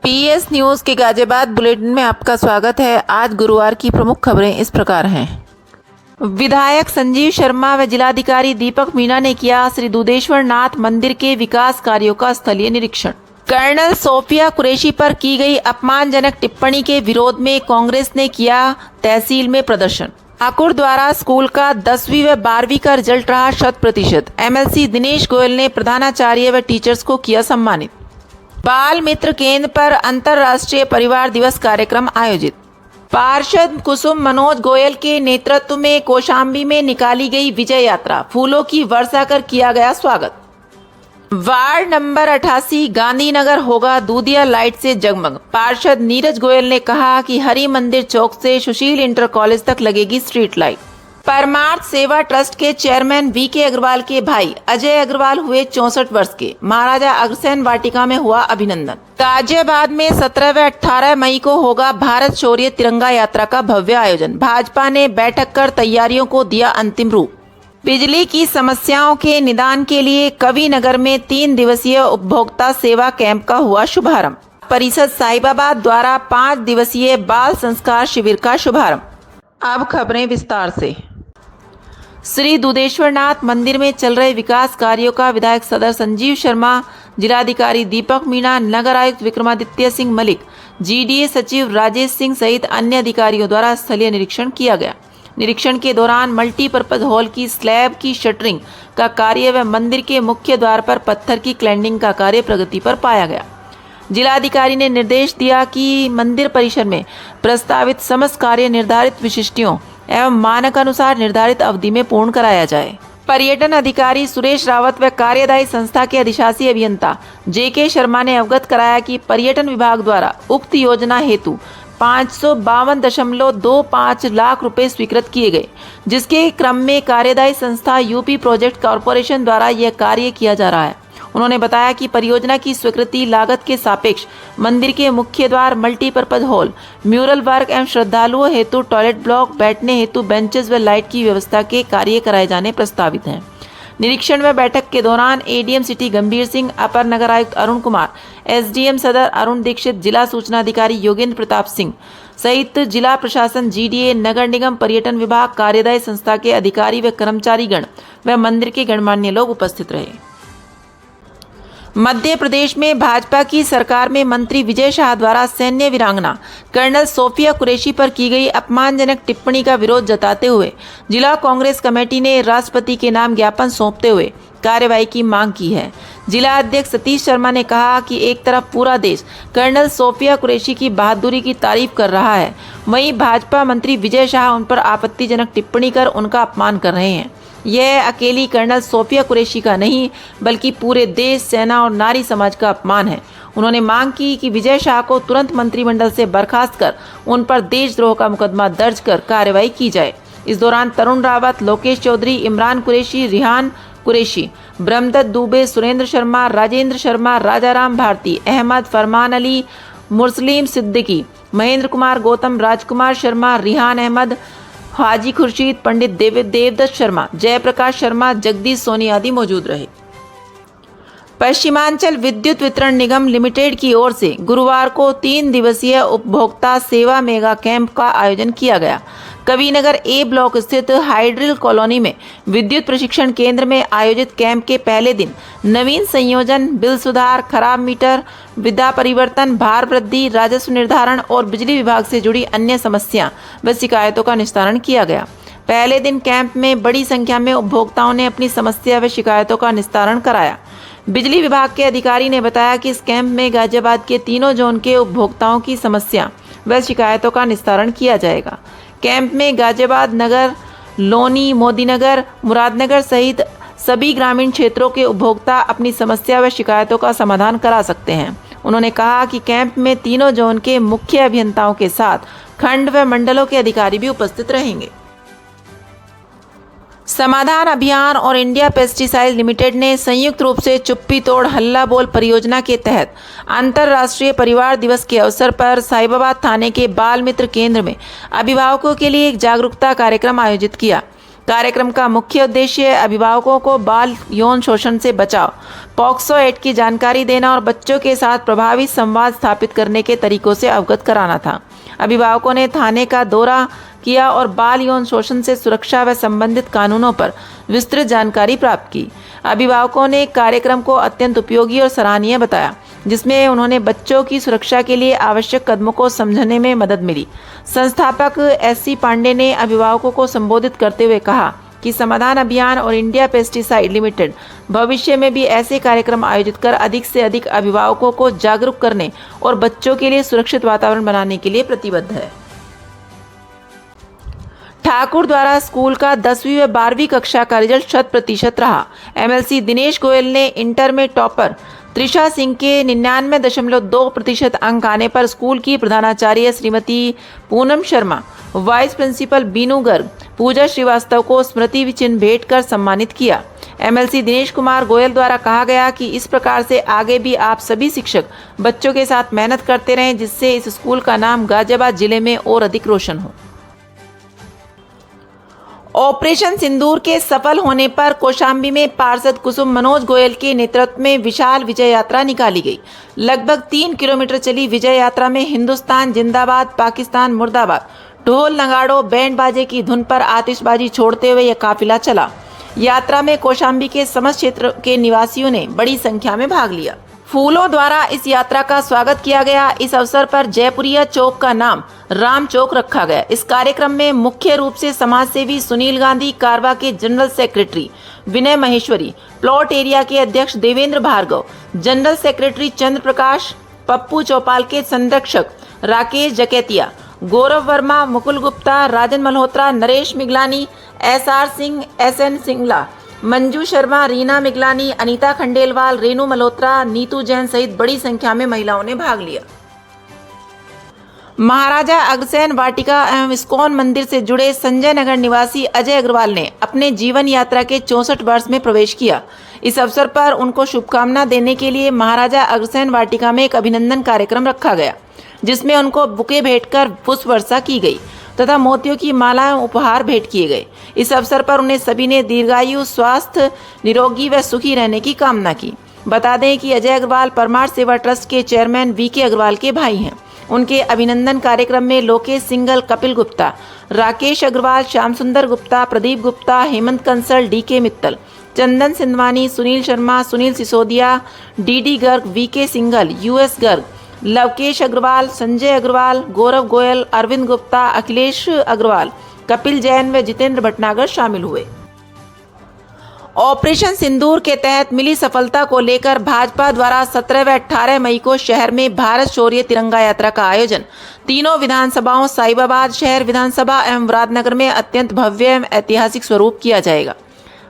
PS news के Ghaziabad bulletin में आपका स्वागत है। आज गुरुवार की प्रमुख खबरें इस प्रकार हैं। विधायक संजीव शर्मा व जिलाधिकारी दीपक मीणा ने किया श्री दुधेश्वर नाथ मंदिर के विकास कार्यों का स्थलीय निरीक्षण। कर्नल सोफिया कुरैशी पर की गई अपमानजनक टिप्पणी के विरोध में कांग्रेस ने किया तहसील में प्रदर्शन। ठाकुर द्वारा स्कूल का 10वीं व 12वीं का रिजल्ट रहा 100%। एमएलसी दिनेश गोयल ने प्रधानाचार्य व टीचर्स को किया सम्मानित। बाल मित्र केंद्र पर अंतर्राष्ट्रीय परिवार दिवस कार्यक्रम आयोजित। पार्षद कुसुम मनोज गोयल के नेतृत्व में कौशाम्बी में निकाली गई विजय यात्रा, फूलों की वर्षा कर किया गया स्वागत। वार्ड नंबर 88 गांधीनगर होगा दूधिया लाइट से जगमग। पार्षद नीरज गोयल ने कहा कि हरि मंदिर चौक से सुशील इंटर कॉलेज तक लगेगी स्ट्रीट लाइट। परमार्थ सेवा ट्रस्ट के चेयरमैन वीके अग्रवाल के भाई अजय अग्रवाल हुए 64 वर्ष के। महाराजा अग्रसेन वाटिका में हुआ अभिनंदन। गाजियाबाद में 17 व 18 मई को होगा भारत शौर्य तिरंगा यात्रा का भव्य आयोजन। भाजपा ने बैठक कर तैयारियों को दिया अंतिम रूप। बिजली की समस्याओं के निदान के लिए कविनगर में 3 दिवसीय उपभोक्ता सेवा कैंप का हुआ शुभारंभ। परिषद साहिबाबाद द्वारा 5 दिवसीय बाल संस्कार शिविर का शुभारंभ। अब खबरें विस्तार से। श्री दुधेश्वर नाथ मंदिर में चल रहे विकास कार्यों का विधायक सदर संजीव शर्मा, जिलाधिकारी दीपक मीणा, नगर आयुक्त विक्रमादित्य सिंह मलिक, जीडीए सचिव राजेश सिंह सहित अन्य अधिकारियों द्वारा स्थलीय निरीक्षण किया गया। निरीक्षण के दौरान मल्टीपर्पज हॉल की स्लैब की शटरिंग का कार्य व मंदिर के मुख्य द्वार पर पत्थर की क्लैंडिंग का कार्य प्रगति पर पाया गया। जिलाधिकारी ने निर्देश दिया कि मंदिर परिसर में प्रस्तावित समस्त कार्य निर्धारित विशिष्टियों एवं मानक अनुसार निर्धारित अवधि में पूर्ण कराया जाए। पर्यटन अधिकारी सुरेश रावत व कार्यदायी संस्था के अधिशासी अभियंता जेके शर्मा ने अवगत कराया कि पर्यटन विभाग द्वारा उक्त योजना हेतु 552.25 लाख रुपए स्वीकृत किए गए, जिसके क्रम में कार्यदायी संस्था यूपी प्रोजेक्ट कॉरपोरेशन द्वारा यह कार्य किया जा रहा है। उन्होंने बताया कि परियोजना की स्वीकृति लागत के सापेक्ष मंदिर के मुख्य द्वार, मल्टीपर्पज हॉल, म्यूरल वर्क एवं श्रद्धालुओं हेतु टॉयलेट ब्लॉक, बैठने हेतु बेंचेस व लाइट की व्यवस्था के कार्य कराए जाने प्रस्तावित हैं। निरीक्षण व बैठक के दौरान एडीएम सिटी गंभीर सिंह, अपर नगर आयुक्त अरुण कुमार, एसडीएम सदर अरुण दीक्षित, जिला सूचना अधिकारी योगेंद्र प्रताप सिंह सहित जिला प्रशासन, जीडीए, नगर निगम, पर्यटन विभाग, कार्यदायी संस्था के अधिकारी व कर्मचारीगण व मंदिर के गणमान्य लोग उपस्थित रहे। मध्य प्रदेश में भाजपा की सरकार में मंत्री विजय शाह द्वारा सैन्य वीरांगना कर्नल सोफिया कुरैशी पर की गई अपमानजनक टिप्पणी का विरोध जताते हुए जिला कांग्रेस कमेटी ने राष्ट्रपति के नाम ज्ञापन सौंपते हुए कार्रवाई की मांग की है। जिला अध्यक्ष सतीश शर्मा ने कहा कि एक तरफ पूरा देश कर्नल सोफिया कुरैशी की बहादुरी की तारीफ कर रहा है, वहीं भाजपा मंत्री विजय शाह उन पर आपत्तिजनक टिप्पणी कर उनका अपमान कर रहे हैं। यह अकेली कर्नल सोफिया कुरैशी का नहीं बल्कि पूरे देश, सेना और नारी समाज का अपमान है। उन्होंने मांग की कि विजय शाह को तुरंत मंत्रिमंडल से बर्खास्त कर उन पर देशद्रोह का मुकदमा दर्ज कर कार्रवाई की जाए। इस दौरान तरुण रावत, लोकेश चौधरी, इमरान कुरैशी, रिहान कुरैशी, ब्रह्मदत्त दुबे, सुरेंद्र शर्मा, राजेंद्र शर्मा, राजाराम भारती, अहमद, फरमान अली, मुस्लिम सिद्दीकी, महेंद्र कुमार गौतम, राजकुमार शर्मा, रिहान अहमद, हाजी खुर्शीद, पंडित देवदत्त शर्मा, जयप्रकाश शर्मा, जगदीश सोनी आदि मौजूद रहे। पश्चिमांचल विद्युत वितरण निगम लिमिटेड की ओर से गुरुवार को 3 दिवसीय उपभोक्ता सेवा मेगा कैंप का आयोजन किया गया। कविनगर ए ब्लॉक स्थित हाइड्रिल कॉलोनी में विद्युत प्रशिक्षण केंद्र में आयोजित कैंप के पहले दिन नवीन संयोजन, बिल सुधार, खराब मीटर, विधा परिवर्तन, भार वृद्धि, राजस्व निर्धारण और बिजली विभाग से जुड़ी अन्य समस्या व शिकायतों का निस्तारण किया गया। पहले दिन कैंप में बड़ी संख्या में उपभोक्ताओं ने अपनी समस्या व शिकायतों का निस्तारण कराया। बिजली विभाग के अधिकारी ने बताया कि इस कैंप में गाजियाबाद के तीनों जोन के उपभोक्ताओं की समस्या व शिकायतों का निस्तारण किया जाएगा। कैंप में गाजियाबाद नगर, लोनी, मोदीनगर, मुरादनगर सहित सभी ग्रामीण क्षेत्रों के उपभोक्ता अपनी समस्या व शिकायतों का समाधान करा सकते हैं। उन्होंने कहा कि कैंप में तीनों जोन के मुख्य अभियंताओं के साथ खंड व मंडलों के अधिकारी भी उपस्थित रहेंगे। समाधान अभियान और इंडिया पेस्टिसाइड लिमिटेड ने संयुक्त रूप से चुप्पी तोड़ हल्ला बोल परियोजना के तहत अंतर्राष्ट्रीय परिवार दिवस के अवसर पर साहिबाबाद थाने के बाल मित्र केंद्र में अभिभावकों के लिए एक जागरूकता कार्यक्रम आयोजित किया। कार्यक्रम का मुख्य उद्देश्य अभिभावकों को बाल यौन शोषण से बचाव, पॉक्सो एक्ट की जानकारी देना और बच्चों के साथ प्रभावी संवाद स्थापित करने के तरीकों से अवगत कराना था। अभिभावकों ने थाने का दौरा किया और बाल यौन शोषण से सुरक्षा व संबंधित कानूनों पर विस्तृत जानकारी प्राप्त की। अभिभावकों ने कार्यक्रम को अत्यंत उपयोगी और सराहनीय बताया, जिसमें उन्होंने बच्चों की सुरक्षा के लिए आवश्यक कदमों को समझने में मदद मिली। संस्थापक एस.सी. पांडे ने अभिभावकों को संबोधित करते हुए कहा कि समाधान अभियान और इंडिया पेस्टिसाइड लिमिटेड भविष्य में भी ऐसे कार्यक्रम आयोजित कर अधिक से अधिक अभिभावकों को जागरूक करने और बच्चों के लिए सुरक्षित वातावरण बनाने के लिए प्रतिबद्ध है। ठाकुर द्वारा स्कूल का 10वीं व 12वीं कक्षा का रिजल्ट 100% रहा। एमएलसी दिनेश गोयल ने इंटर में टॉपर त्रिशा सिंह के 99.2% अंक आने पर स्कूल की प्रधानाचार्य श्रीमती पूनम शर्मा, वाइस प्रिंसिपल बीनू गर्ग, पूजा श्रीवास्तव को स्मृति चिन्ह भेंट कर सम्मानित किया। एमएलसी दिनेश कुमार गोयल द्वारा कहा गया कि इस प्रकार से आगे भी आप सभी शिक्षक बच्चों के साथ मेहनत करते रहें, जिससे इस स्कूल का नाम गाजियाबाद जिले में और अधिक रोशन हो। ऑपरेशन सिंदूर के सफल होने पर कौशाम्बी में पार्षद कुसुम मनोज गोयल के नेतृत्व में विशाल विजय यात्रा निकाली गई। लगभग 3 किलोमीटर चली विजय यात्रा में हिंदुस्तान जिंदाबाद, पाकिस्तान मुर्दाबाद, ढोल नगाड़ों, बैंड बाजे की धुन पर आतिशबाजी छोड़ते हुए यह काफिला चला। यात्रा में कौशाम्बी के समस्त क्षेत्र के निवासियों ने बड़ी संख्या में भाग लिया। फूलों द्वारा इस यात्रा का स्वागत किया गया। इस अवसर पर जयपुरिया चौक का नाम राम चौक रखा गया। इस कार्यक्रम में मुख्य रूप से समाज सेवी सुनील गांधी, कारवा के जनरल सेक्रेटरी विनय महेश्वरी, प्लॉट एरिया के अध्यक्ष देवेंद्र भार्गव, जनरल सेक्रेटरी चंद्र प्रकाश, पप्पू चौपाल के संरक्षक राकेश जकेतिया, गौरव वर्मा, मुकुल गुप्ता, राजन मल्होत्रा, नरेश मिगलानी, SR सिंह, SN सिंगला, मंजू शर्मा, रीना मिगलानी, अनीता खंडेलवाल, रेनू मल्होत्रा, नीतू जैन सहित बड़ी संख्या में महिलाओं ने भाग लिया। महाराजा अग्रसेन वाटिका एवं इस्कॉन मंदिर से जुड़े संजय नगर निवासी अजय अग्रवाल ने अपने जीवन यात्रा के 64 वर्ष में प्रवेश किया। इस अवसर पर उनको शुभकामना देने के लिए महाराजा अग्रसेन वाटिका में एक अभिनंदन कार्यक्रम रखा गया, जिसमें उनको बुके भेंट कर पुष्प वर्षा की गई तथा मोतियों की मालाएं उपहार भेंट किए गए। इस अवसर पर उन्हें सभी ने दीर्घायु, स्वास्थ्य, निरोगी व सुखी रहने की कामना की। बता दें कि अजय अग्रवाल परमार सेवा ट्रस्ट के चेयरमैन VK अग्रवाल के भाई हैं। उनके अभिनंदन कार्यक्रम में Lokesh Singhal, Kapil Gupta, Rakesh Agarwal, Shyam Sundar Gupta, Pradeep Gupta, Hemant Kansal, DK Mittal, Chandan Sindhwani, Sunil Sharma, Sunil Sisodia, DD Garg, VK Singhal, US Garg, Lovekesh Agarwal, Sanjay Agarwal, Gaurav Goyal, Arvind Gupta, Akhilesh Agarwal, Kapil Jain व जितेंद्र भटनागर शामिल हुए। ऑपरेशन सिंदूर के तहत मिली सफलता को लेकर भाजपा द्वारा 17 व 18 मई को शहर में भारत शौर्य तिरंगा यात्रा का आयोजन तीनों विधानसभाओं साहिबाबाद शहर विधानसभा एवं मुरादनगर में अत्यंत भव्य एवं ऐतिहासिक स्वरूप किया जाएगा।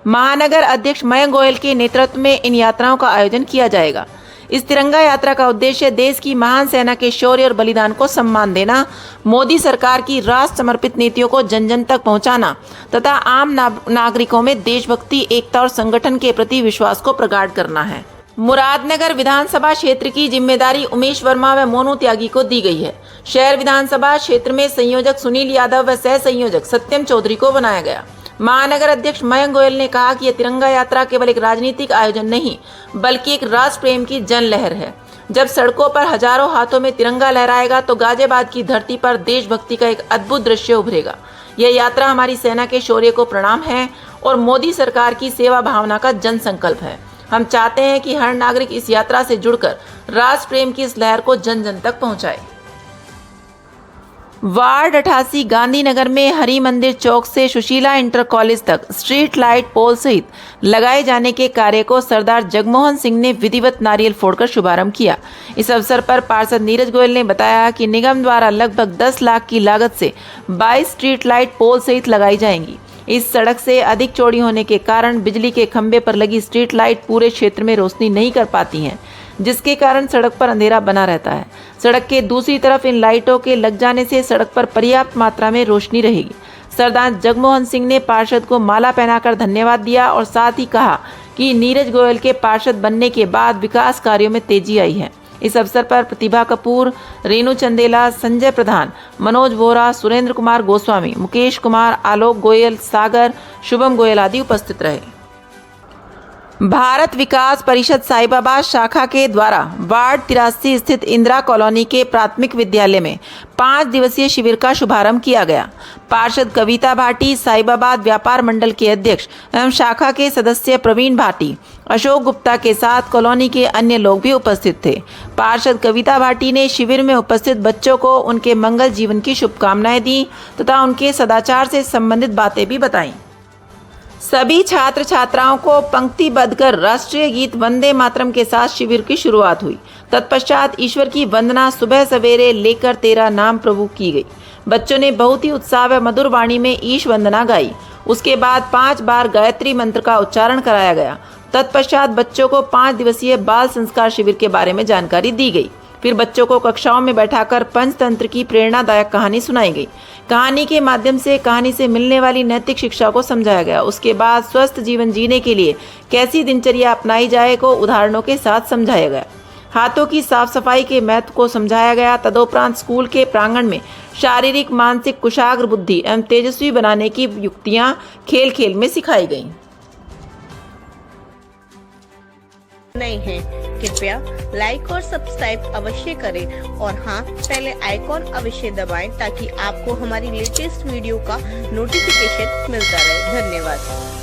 महानगर अध्यक्ष मयंक गोयल के नेतृत्व में इन यात्राओं का आयोजन किया जाएगा। इस तिरंगा यात्रा का उद्देश्य देश की महान सेना के शौर्य और बलिदान को सम्मान देना, मोदी सरकार की राष्ट्र समर्पित नीतियों को जन जन तक पहुंचाना तथा आम नागरिकों में देशभक्ति, एकता और संगठन के प्रति विश्वास को प्रगाढ़ करना है। मुरादनगर विधानसभा क्षेत्र की जिम्मेदारी उमेश वर्मा व मोनू त्यागी को दी गई है। शहर विधानसभा क्षेत्र में संयोजक सुनील यादव व सह संयोजक सत्यम चौधरी को बनाया गया। महानगर अध्यक्ष मयंक गोयल ने कहा कि यह तिरंगा यात्रा केवल एक राजनीतिक आयोजन नहीं, बल्कि एक राष्ट्र प्रेम की जन लहर है। जब सड़कों पर हजारों हाथों में तिरंगा लहराएगा तो गाजियाबाद की धरती पर देशभक्ति का एक अद्भुत दृश्य उभरेगा। यह यात्रा हमारी सेना के शौर्य को प्रणाम है और मोदी सरकार की सेवा भावना का जन संकल्प है। हम चाहते हैं कि हर नागरिक इस यात्रा से जुड़कर राष्ट्र प्रेम की इस लहर को जन जन तक पहुंचाए। वार्ड 88 गांधीनगर में हरि मंदिर चौक से सुशीला इंटर कॉलेज तक स्ट्रीट लाइट पोल सहित लगाए जाने के कार्य को सरदार जगमोहन सिंह ने विधिवत नारियल फोड़कर शुभारंभ किया। इस अवसर पर पार्षद नीरज गोयल ने बताया कि निगम द्वारा लगभग 10 लाख की लागत से 22 स्ट्रीट लाइट पोल सहित लगाई जाएंगी। इस सड़क से अधिक चौड़ी होने के कारण बिजली के खंभे पर लगी स्ट्रीट लाइट पूरे क्षेत्र में रोशनी नहीं कर पाती हैं, जिसके कारण सड़क पर अंधेरा बना रहता है। सड़क के दूसरी तरफ इन लाइटों के लग जाने से सड़क पर पर्याप्त मात्रा में रोशनी रहेगी। सरदार जगमोहन सिंह ने पार्षद को माला पहनाकर धन्यवाद दिया और साथ ही कहा कि नीरज गोयल के पार्षद बनने के बाद विकास कार्यों में तेजी आई है। इस अवसर पर प्रतिभा कपूर, रेणु चंदेला, संजय प्रधान, मनोज वोरा, सुरेंद्र कुमार गोस्वामी, मुकेश कुमार, आलोक गोयल, सागर, शुभम गोयल आदि उपस्थित रहे। भारत विकास परिषद साईबाबा शाखा के द्वारा वार्ड 83 स्थित इंदिरा कॉलोनी के प्राथमिक विद्यालय में 5 दिवसीय शिविर का शुभारंभ किया गया। पार्षद कविता भाटी, साईबाबा व्यापार मंडल के अध्यक्ष एवं शाखा के सदस्य प्रवीण भाटी, अशोक गुप्ता के साथ कॉलोनी के अन्य लोग भी उपस्थित थे। पार्षद कविता भाटी ने शिविर में उपस्थित बच्चों को उनके मंगल जीवन की शुभकामनाएं दी तथा उनके सदाचार से संबंधित बातें भी बताईं। सभी छात्र छात्राओं को पंक्तिबद्ध कर राष्ट्रीय गीत वंदे मातरम के साथ शिविर की शुरुआत हुई। तत्पश्चात ईश्वर की वंदना सुबह सवेरे लेकर तेरा नाम प्रभु की गई। बच्चों ने बहुत ही उत्साह व मधुर वाणी में ईश वंदना गाई। उसके बाद 5 बार गायत्री मंत्र का उच्चारण कराया गया। तत्पश्चात बच्चों को 5 दिवसीय बाल संस्कार शिविर के बारे में जानकारी दी गई। फिर बच्चों को कक्षाओं में बैठाकर पंचतंत्र की प्रेरणादायक कहानी सुनाई गई। कहानी के माध्यम से कहानी से मिलने वाली नैतिक शिक्षा को समझाया गया। उसके बाद स्वस्थ जीवन जीने के लिए कैसी दिनचर्या अपनाई जाए को उदाहरणों के साथ समझाया गया। हाथों की साफ सफाई के महत्व को समझाया गया। तदोपरांत स्कूल के प्रांगण में शारीरिक, मानसिक, कुशाग्र बुद्धि एवं तेजस्वी बनाने की युक्तियां खेल खेल में सिखाई गईं। नहीं है कृपया लाइक और सब्सक्राइब अवश्य करें और हाँ, पहले आइकॉन अवश्य दबाएं ताकि आपको हमारी लेटेस्ट वीडियो का नोटिफिकेशन मिलता रहे। धन्यवाद।